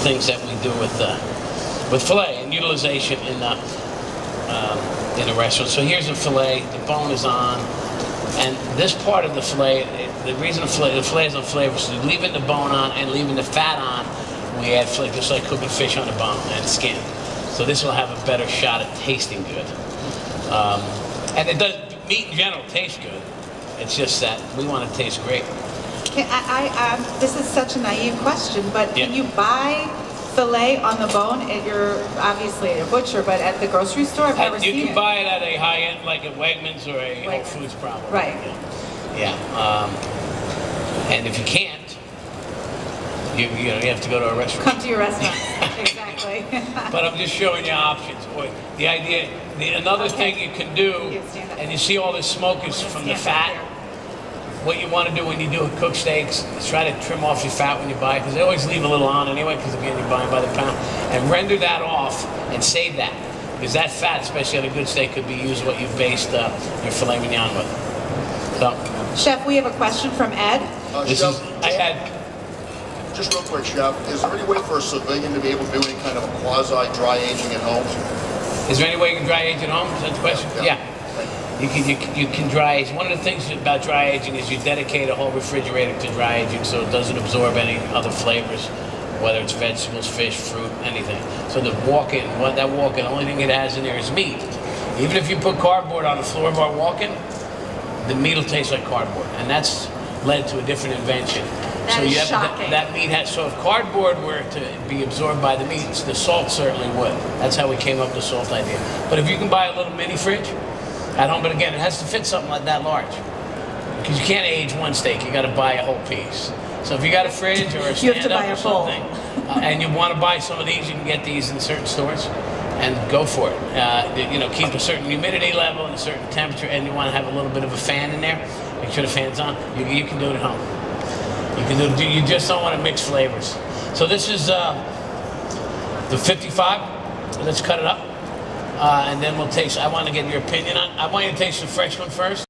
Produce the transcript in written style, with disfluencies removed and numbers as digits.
things that we do with filet and utilization in a restaurant. So here's a filet. The bone is on, and this part of the filet, the reason the filet is on flavor, so leaving the bone on and leaving the fat on, we add flavor, just like cooking fish on the bone and skin. So this will have a better shot at tasting good. And it does. Meat in general tastes good. It's just that we want it to taste great. This is such a naive question, but can you buy filet on the bone at your, obviously a butcher, but at the grocery store? I've never seen it. You can buy it at a high end, like at Wegmans or a Whole Foods probably. Right. Yeah. And if you can't, you have to go to a restaurant. Come to your restaurant. Exactly. But I'm just showing you options. The idea, another thing you can do, and you see all this smoke is from the fat. What you want to do when you do cook steaks is try to trim off your fat when you buy it, because they always leave a little on anyway, because again, you're buying by the pound. And render that off and save that, because that fat, especially on a good steak, could be used what you've based your filet mignon with. So, Chef, we have a question from Ed. Just real quick, Chef, is there any way for a civilian to be able to do any kind of a quasi-dry aging at home? Is there any way you can dry age at home? Is that the question? Yeah. You can dry age. One of the things about dry aging is you dedicate a whole refrigerator to dry aging, so it doesn't absorb any other flavors, whether it's vegetables, fish, fruit, anything. So the walk-in, the only thing it has in there is meat. Even if you put cardboard on the floor of our walk-in, the meat will taste like cardboard, and that's led to a different invention. That is shocking. That meat has, so if cardboard were to be absorbed by the meat, the salt certainly would. That's how we came up with the salt idea. But if you can buy a little mini fridge at home, but again, it has to fit something like that large, because you can't age one steak. You got to buy a whole piece. So if you got a fridge or a stand-up or something, and you want to buy some of these, you can get these in certain stores, and go for it. Keep a certain humidity level and a certain temperature, and you want to have a little bit of a fan in there. Make sure the fan's on. You can do it at home. You just don't want to mix flavors. So this is the 55. Let's cut it up, and then we'll taste. I want to get your opinion on. I want you to taste the fresh one first.